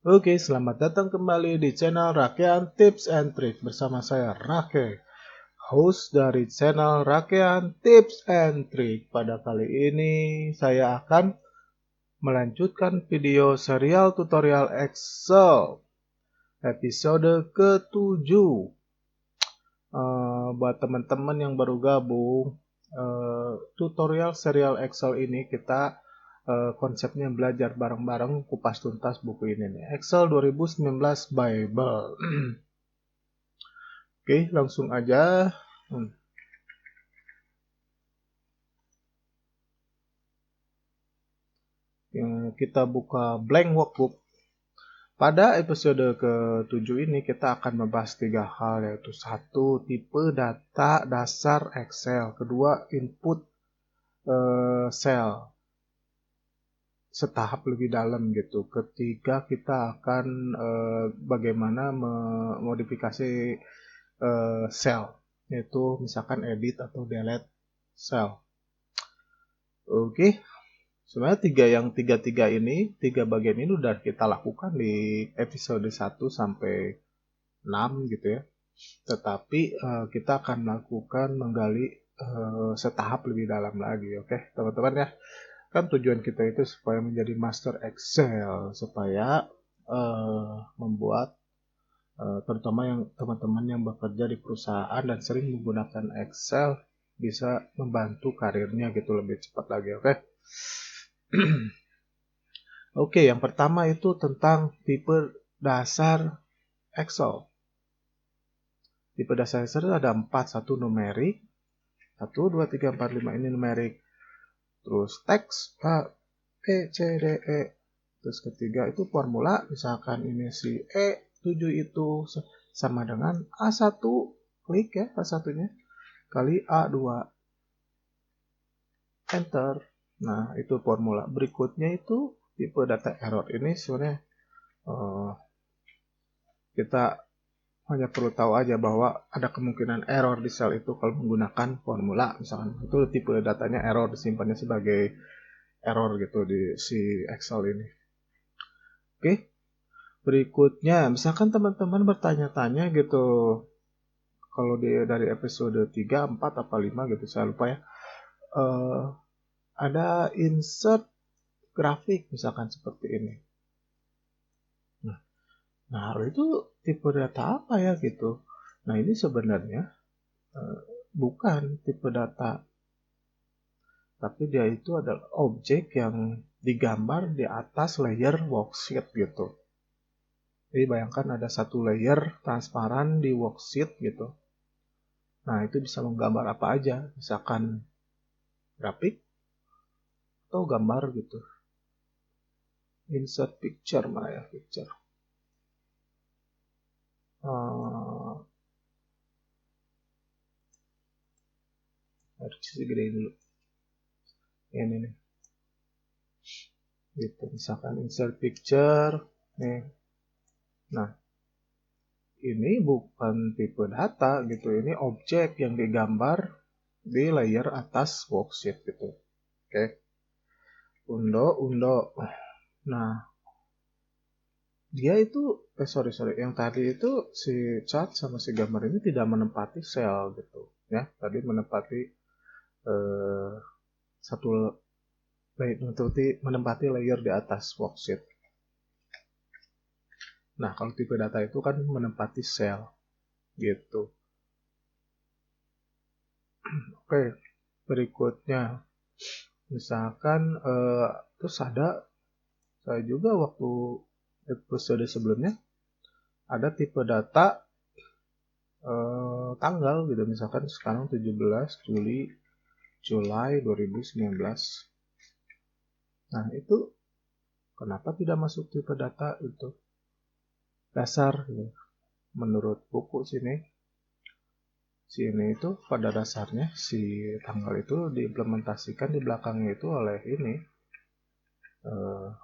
Oke, selamat datang kembali di channel Rakean Tips and Trick bersama saya Rake, host dari channel Rakean Tips and Trick. Pada kali ini saya akan melanjutkan video serial tutorial Excel episode ke-7. Buat teman-teman yang baru gabung, tutorial serial Excel ini kita konsepnya belajar bareng-bareng kupas tuntas buku ini nih. Excel 2019 Bible. Oke, langsung aja. Kita buka blank workbook. Pada episode ke-7 ini kita akan membahas 3 hal, yaitu 1. Tipe data dasar Excel. Kedua, input sel setahap lebih dalam gitu. Ketiga, kita akan bagaimana memodifikasi sel, yaitu misalkan edit atau delete sel. Oke. Sebenarnya tiga bagian ini udah kita lakukan di episode 1 sampai 6 gitu ya. Tetapi kita akan melakukan menggali setahap lebih dalam lagi, oke teman-teman ya. Kan tujuan kita itu supaya menjadi master Excel, supaya membuat terutama yang teman-teman yang bekerja di perusahaan dan sering menggunakan Excel bisa membantu karirnya gitu lebih cepat lagi, oke. Oke, yang pertama itu tentang tipe dasar Excel. Tipe dasar Excel ada 4, 1 numerik, 1, 2, 3, 4, 5 ini numerik. Terus teks A, B, C, D, E. Terus ketiga itu formula, misalkan ini si E7 itu sama dengan A1, klik ya A1-nya, kali A2. Enter. Nah, itu formula. Berikutnya itu tipe data error. Ini sebenarnya kita hanya perlu tahu aja bahwa ada kemungkinan error di sel itu kalau menggunakan formula. Misalkan itu tipe datanya error, disimpannya sebagai error gitu di si Excel ini. Oke. Berikutnya, misalkan teman-teman bertanya-tanya gitu, kalau dari episode 3, 4, apa 5 gitu, saya lupa ya. Ada insert grafik misalkan seperti ini. Nah, itu tipe data apa ya gitu. Nah, ini sebenarnya bukan tipe data, tapi dia itu adalah objek yang digambar di atas layer worksheet gitu. Jadi bayangkan ada satu layer transparan di worksheet gitu. Nah, itu bisa menggambar apa aja, misalkan grafik atau gambar gitu. Insert picture, mana ya picture? Harus segede dulu. Ini nih. Gitu, misalkan insert picture. Nih. Nah, ini bukan tipe data gitu. Ini objek yang digambar di layer atas worksheet gitu. Oke. Undo. Nah, dia itu sorry yang tadi itu si chart sama si gambar ini tidak menempati sel gitu ya. Tadi menempati menempati layer di atas worksheet. Nah, kalau tipe data itu kan menempati sel gitu. Oke, berikutnya misalkan terus saya juga waktu episode sebelumnya ada tipe data tanggal gitu, misalkan sekarang 17 Julai 2019. Nah, itu kenapa tidak masuk tipe data itu dasar gitu. Menurut buku sini itu pada dasarnya si tanggal itu diimplementasikan di belakangnya itu oleh ini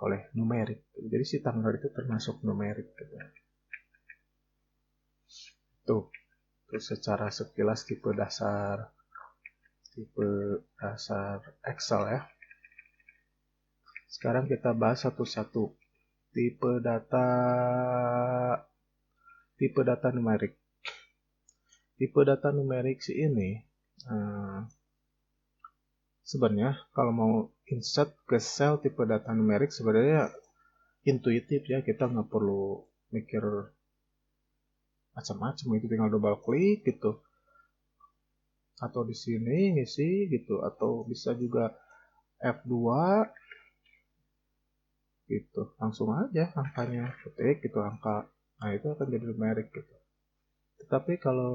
oleh numerik. Jadi si tanggal itu termasuk numerik gitu. Tuh secara sekilas tipe dasar Excel ya. Sekarang kita bahas satu-satu tipe data numerik. Tipe data numerik sih ini sebenarnya kalau mau insert ke sel tipe data numerik sebenarnya intuitif ya, kita nggak perlu mikir macam-macam, itu tinggal double klik gitu, atau di sini ngisi gitu, atau bisa juga F2 gitu, langsung aja angkanya ketik gitu, angka, nah itu akan jadi numerik gitu. Tetapi kalau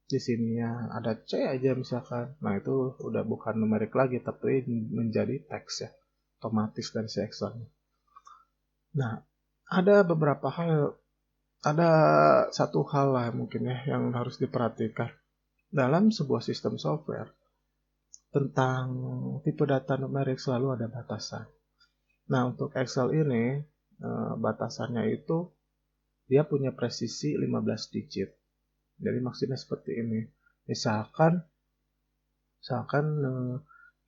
di sininya ada C aja misalkan, nah itu udah bukan numerik lagi tapi menjadi teks ya, otomatis dari si Excel. Nah, ada beberapa hal, ada satu hal lah mungkin ya yang harus diperhatikan dalam sebuah sistem software. Tentang tipe data numerik selalu ada batasan. Nah, untuk Excel ini batasannya itu dia punya presisi 15 digit. Jadi maksudnya seperti ini. Misalkan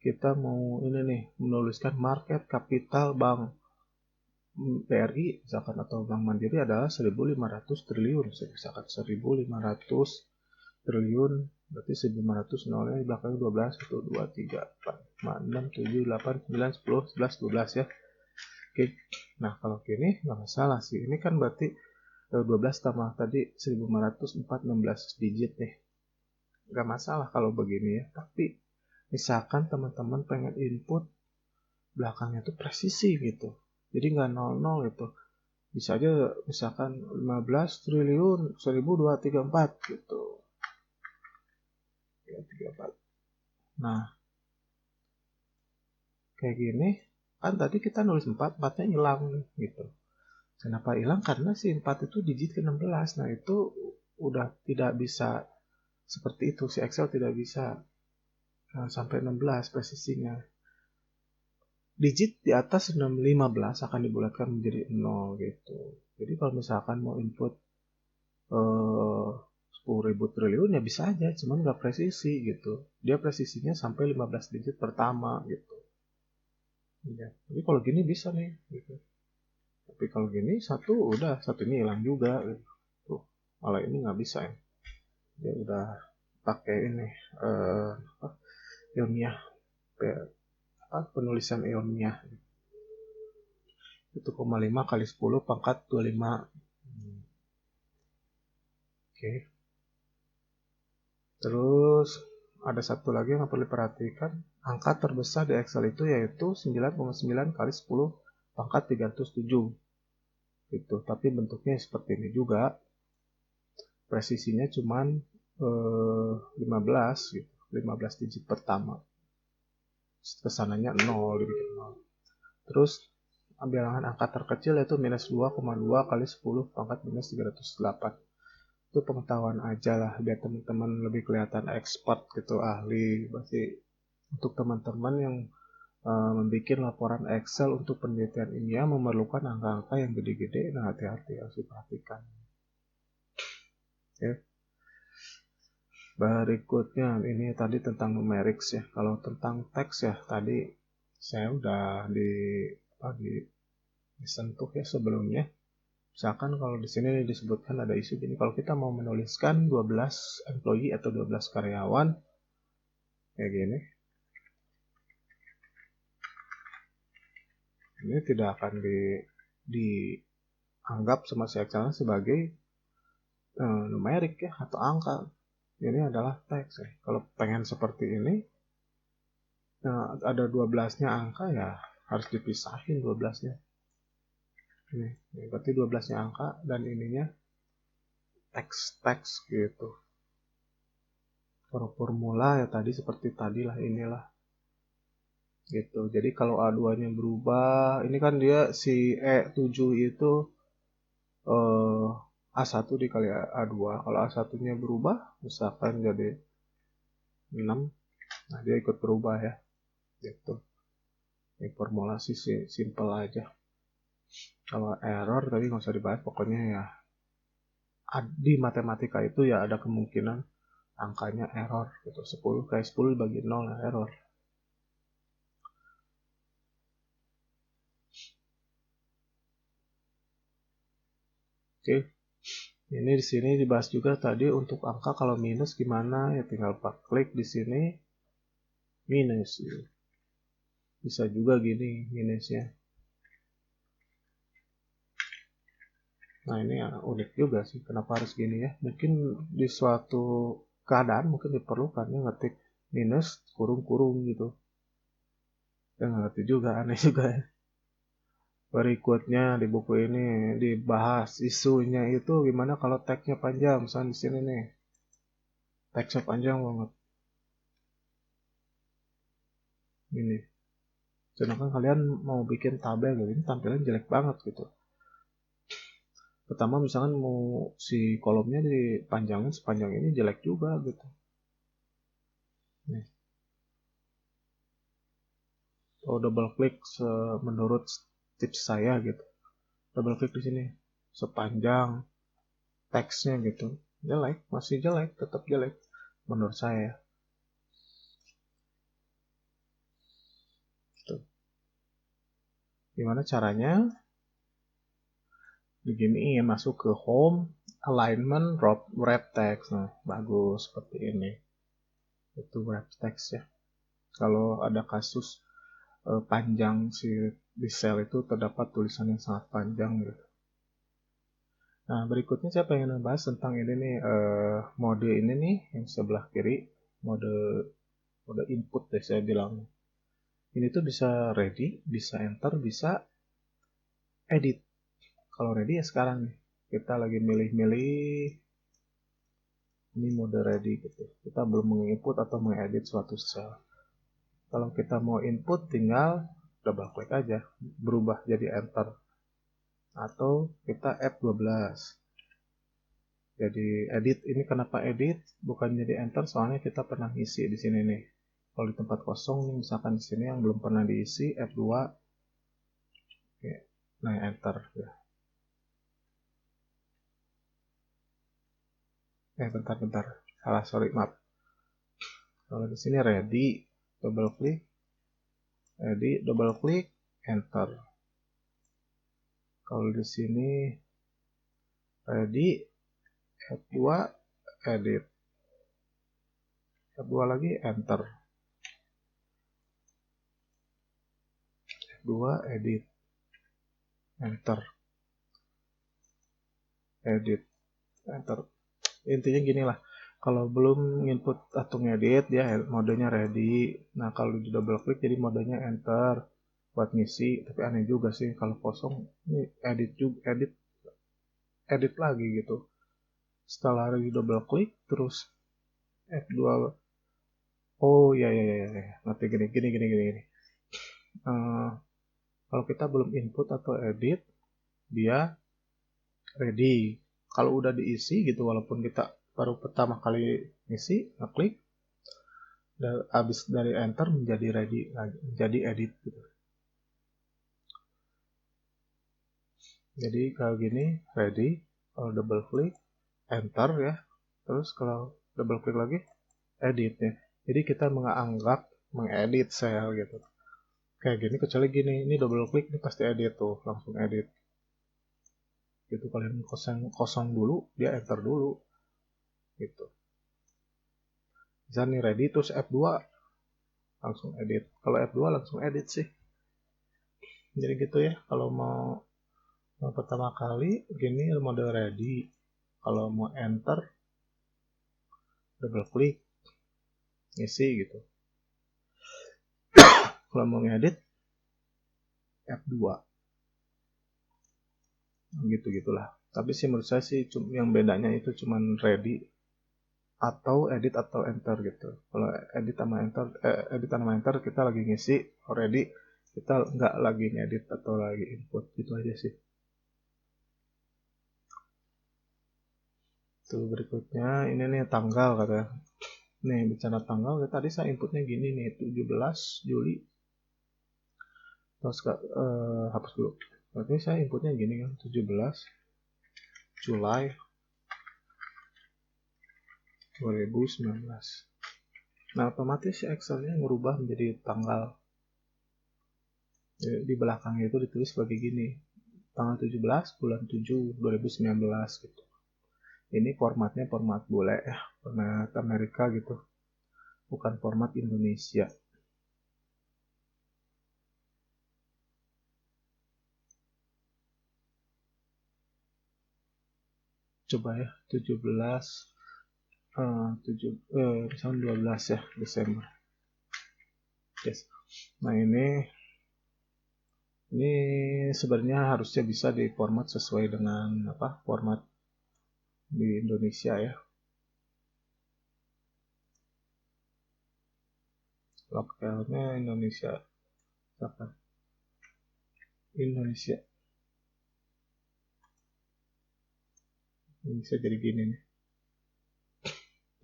kita mau ini nih, menuliskan market capital Bank BRI misalkan atau Bank Mandiri adalah 1.500 triliun. Misalkan 1.500 triliun, berarti 1.500 nolnya di belakang 12, 1, 2, 3, 4, 5, 6, 7, 8, 9, 10, 11, 12 ya. Oke, nah kalau gini nggak masalah sih. Ini kan berarti 12 tambah tadi 1.504, 16 digit nih. Nggak masalah kalau begini ya. Tapi misalkan teman-teman pengen input belakangnya tuh presisi gitu. Jadi nggak 00 gitu. Bisa aja misalkan 15 triliun 1.234 gitu. 34. Nah, kayak gini kan tadi kita nulis 4, 4-nya hilang gitu. Kenapa hilang? Karena si 4 itu digit ke-16. Nah, itu udah tidak bisa seperti itu. Si Excel tidak bisa sampai 16 presisinya. Digit di atas 15 akan dibulatkan menjadi 0 gitu. Jadi kalau misalkan mau input 10.000 triliun ya bisa aja, cuman nggak presisi gitu. Dia presisinya sampai 15 digit pertama gitu. Ya. Tapi kalau gini bisa nih gitu. Tapi kalau gini satu ini hilang juga gitu. Tuh, malah ini nggak bisa ya. Dia udah pakai ini ilmiah, penulisan ilmiah. 1,5 kali 10 pangkat 25. Oke. Terus ada satu lagi yang perlu diperhatikan, angka terbesar di Excel itu yaitu 9,9 kali 10 pangkat 307 gitu. Tapi bentuknya seperti ini juga, presisinya cuman 15 gitu, 15 digit pertama, kesananya 0 dibikin 0. Terus bilangan angka terkecil yaitu minus 2,2 kali 10 pangkat minus 308. Itu pengetahuan aja lah biar teman-teman lebih kelihatan expert gitu, ahli. Berarti untuk teman-teman yang membuat laporan Excel untuk penelitian ilmiah memerlukan angka-angka yang gede-gede, nah hati-hati harus diperhatikan. Oke. Berikutnya ini tadi tentang numerik ya. Kalau tentang teks ya tadi saya udah disentuh ya sebelumnya. Misalkan kalau di sini disebutkan ada isu gini, kalau kita mau menuliskan 12 employee atau 12 karyawan kayak gini, ini tidak akan dianggap sama si Excel sebagai numerik ya atau angka. Ini adalah teks ya. Kalau pengen seperti ini, ada 12-nya angka ya harus dipisahin 12-nya. Ini berarti 12-nya angka dan ininya teks gitu. Formula ya tadi seperti tadi lah, inilah gitu. Jadi kalau A2-nya berubah, ini kan dia si E7 itu A1 dikali A2. Kalau A1-nya berubah, misalkan jadi 6, nah dia ikut berubah ya. Gitu. Ini formulasi sih simple aja. Kalau error tadi nggak usah dibahas, pokoknya ya di matematika itu ya ada kemungkinan angkanya error gitu. 10 kayak 10 bagi 0 error. Oke. Ini di sini dibahas juga tadi untuk angka kalau minus gimana, ya tinggal klik di sini minus. Bisa juga gini minusnya. Nah ini ya, unik juga sih kenapa harus gini ya. Mungkin di suatu keadaan mungkin diperlukan ya ngetik minus kurung-kurung gitu. Ya nggak ngerti juga, aneh juga ya. Berikutnya di buku ini dibahas isunya itu gimana kalau tagnya panjang. Misalnya di sini nih, tagnya panjang banget. Ini. Sedangkan kalian mau bikin tabel gitu, ini tampilan jelek banget gitu. Pertama misalkan mau si kolomnya dipanjangin sepanjang ini jelek juga gitu. Nih. Oh, double klik menurut tips saya gitu. Double klik di sini sepanjang teksnya gitu. Jelek, masih jelek, tetap jelek menurut saya. Tuh. Gimana caranya? Begini ya, masuk ke home, alignment, wrap text. Nah, bagus seperti ini. Itu wrap text ya. Kalau ada kasus panjang si di sel itu terdapat tulisan yang sangat panjang gitu. Nah, berikutnya saya pengen membahas tentang ini nih, mode ini nih yang sebelah kiri, mode input deh saya bilang. Ini tuh bisa ready, bisa enter, bisa edit. Kalau ready ya sekarang nih, kita lagi milih-milih ini mode ready gitu. Kita belum menginput atau mengedit suatu sel. Kalau kita mau input tinggal double klik aja, berubah jadi enter. Atau kita F12. Jadi edit, ini kenapa edit bukan jadi enter, soalnya kita pernah isi di sini nih. Kalau di tempat kosong nih, misalkan di sini yang belum pernah diisi F2. Oke. Nah, enter ya. Bentar. Salah, sorry, maaf. Kalau di sini ready, double klik, ready, double klik, enter. Kalau di sini ready, F2, edit. F2 lagi, enter. F2, edit. Enter. Edit. Enter. Intinya gini lah. Kalau belum input atau ngedit ya modenya ready. Nah kalau di double klik jadi modenya enter buat ngisi. Tapi aneh juga sih kalau kosong ini edit lagi gitu. Setelah di double klik terus F2. Oh ya, ngerti gini. Kalau kita belum input atau edit dia ready. Kalau udah diisi gitu walaupun kita baru pertama kali ngisi ngeklik, habis dari enter menjadi ready lagi, menjadi edit gitu. Jadi kalau gini ready, kalau double klik enter ya, terus kalau double klik lagi edit ya. Jadi kita menganggap mengedit sel gitu. Kayak gini kecuali gini, ini double klik ini pasti edit tuh, langsung edit. Gitu kalian kosong dulu, dia enter dulu. Gitu. Misalnya nih ready terus F2 langsung edit. Kalau F2 langsung edit sih. Jadi gitu ya, kalau mau pertama kali gini mode ready. Kalau mau enter double klik ngisi gitu. Kalau mau ngedit F2. Gitu-gitulah. Tapi sih menurut saya sih yang bedanya itu cuman ready atau edit atau enter gitu. Kalau edit sama enter kita lagi ngisi, ready kita nggak lagi ngedit atau lagi input gitu aja sih. Tuh berikutnya ini nih tanggal katanya. Nih bicara tanggal tadi saya inputnya gini nih 17 Juli. Terus hapus dulu. Berarti saya inputnya gini kan 17 Juli 2019. Nah otomatis Excelnya merubah menjadi tanggal. Jadi, di belakangnya itu ditulis sebagai gini tanggal 17 bulan 7 2019 gitu. Ini formatnya format bule ya, format Amerika gitu, bukan format Indonesia. Coba ya, 17 misalnya 12 ya Desember. Yes. Nah ini sebenarnya harusnya bisa di format sesuai dengan format di Indonesia ya. Lokalnya Indonesia apa? Indonesia. Ini bisa jadi gini nih.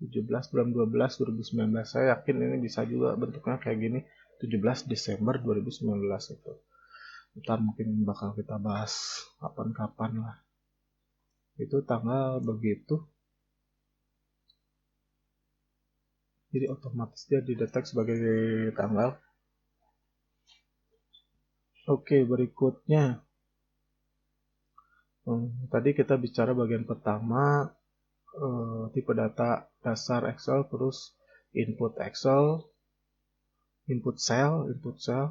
17 bulan 12 2019. Saya yakin ini bisa juga bentuknya kayak gini. 17 Desember 2019 itu. Ntar mungkin bakal kita bahas kapan-kapan lah. Itu tanggal begitu. Jadi otomatis dia didetek sebagai tanggal. Oke, berikutnya. Tadi kita bicara bagian pertama, tipe data dasar Excel, terus input Excel, input cell,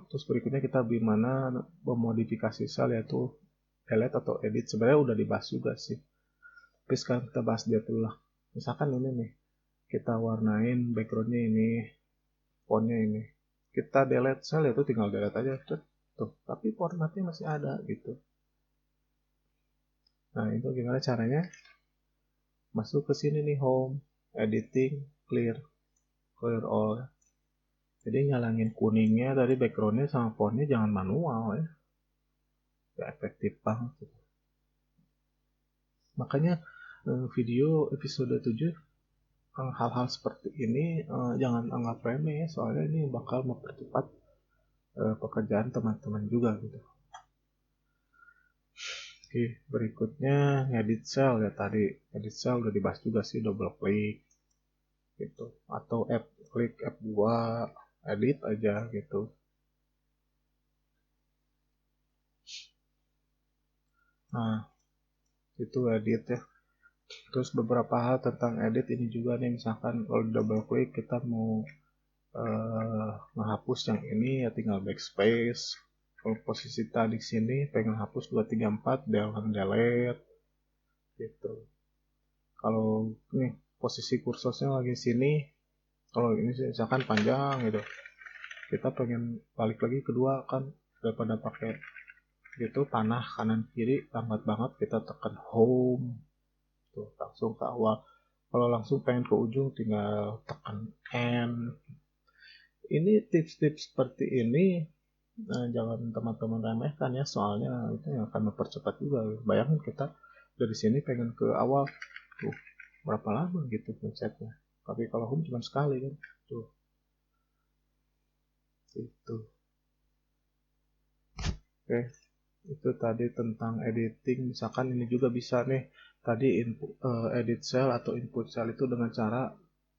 terus berikutnya kita bagaimana memodifikasi cell, yaitu delete atau edit. Sebenarnya udah dibahas juga sih, tapi sekarang kita bahas dia dulu lah. Misalkan ini nih, kita warnain backgroundnya ini, fontnya ini, kita delete cell, itu tinggal delete aja tuh, tapi formatnya masih ada gitu. Nah itu gimana caranya? Masuk ke sini nih, home, editing, clear all. Jadi nyalangin kuningnya tadi, backgroundnya sama fontnya jangan manual ya, gak efektif banget. Makanya video episode 7 hal-hal seperti ini jangan anggap remeh ya, soalnya ini bakal mempercepat pekerjaan teman-teman juga gitu. Oke, berikutnya edit cell ya, tadi edit cell udah dibahas juga sih, double klik gitu, atau klik F2 edit aja gitu. Nah itu edit ya. Terus beberapa hal tentang edit ini juga nih, misalkan kalau double klik kita mau menghapus yang ini ya tinggal backspace. Kalau posisi tadi sini pengen hapus 2 3 4 dengan delete gitu. Kalau nih posisi kursornya lagi sini, kalau ini misalkan panjang gitu, kita pengen balik lagi kedua kan, daripada pakai gitu panah kanan kiri lambat banget, kita tekan home tuh langsung ke awal. Kalau langsung pengen ke ujung tinggal tekan N. Ini tips-tips seperti ini jangan teman-teman remehkan ya, soalnya itu yang akan mempercepat juga. Bayangin kita dari sini pengen ke awal tuh berapa lama gitu pencetnya, tapi kalau home cuma sekali kan tuh itu. Oke, itu tadi tentang editing. Misalkan ini juga bisa nih, tadi input, edit cell atau input cell itu dengan cara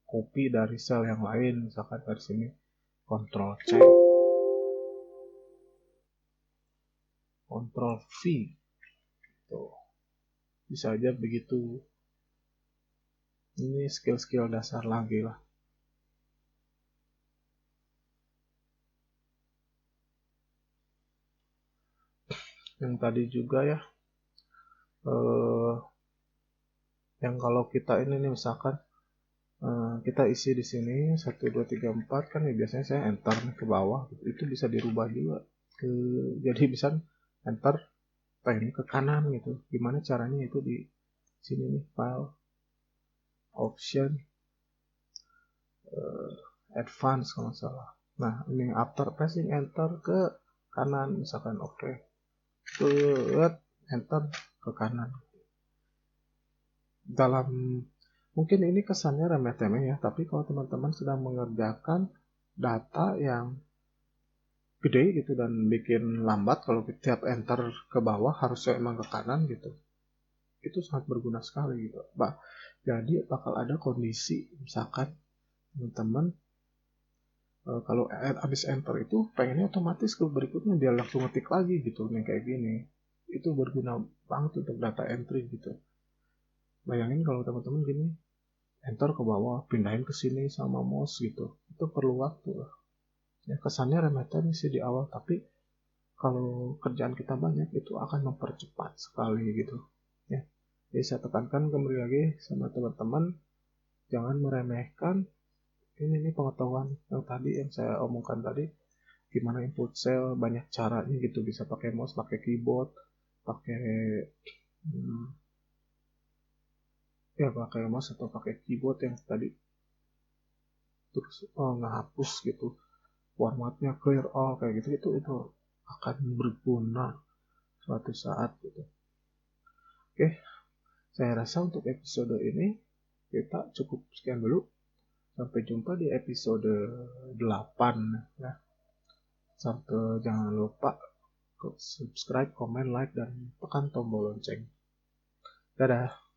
copy dari cell yang lain. Misalkan dari sini Ctrl C, Ctrl V tuh, bisa aja begitu. Ini skill-skill dasar lagi lah. Yang tadi juga ya, yang kalau kita ini nih misalkan kita isi di sini 1 2 3 4 kan ya, biasanya saya enter ke bawah, itu bisa dirubah juga jadi bisa enter ini ke kanan gitu. Gimana caranya? Itu di sini nih, file, option, advance kalau salah. Nah ini after pressing enter ke kanan misalkan, oke, enter ke kanan. Dalam mungkin ini kesannya remeh-temeh ya, tapi kalau teman-teman sedang mengerjakan data yang gede gitu dan bikin lambat, kalau tiap enter ke bawah harusnya emang ke kanan gitu, itu sangat berguna sekali gitu. Jadi bakal ada kondisi misalkan teman-teman kalau habis enter itu pengennya otomatis ke berikutnya dia langsung ngetik lagi gitu nih, kayak gini. itu berguna banget untuk data entry gitu. Bayangin kalau teman-teman gini, enter ke bawah, pindahin ke sini sama mouse gitu, itu perlu waktu lah. Ya kesannya remeh-temeh sih di awal, tapi kalau kerjaan kita banyak itu akan mempercepat sekali gitu. Ya, jadi saya tekankan kembali lagi sama teman-teman, jangan meremehkan ini pengetahuan yang tadi yang saya omongkan tadi, gimana input cell, banyak caranya gitu, bisa pakai mouse, pakai keyboard, pakai hmm, ya pakai mouse atau pakai keyboard yang tadi, terus ngehapus gitu, formatnya clear all kayak gitu, itu akan berguna suatu saat gitu. Oke, saya rasa untuk episode ini kita cukup sekian dulu. Sampai jumpa di episode 8 ya. Sampai jangan lupa subscribe, comment, like, dan tekan tombol lonceng. Dadah.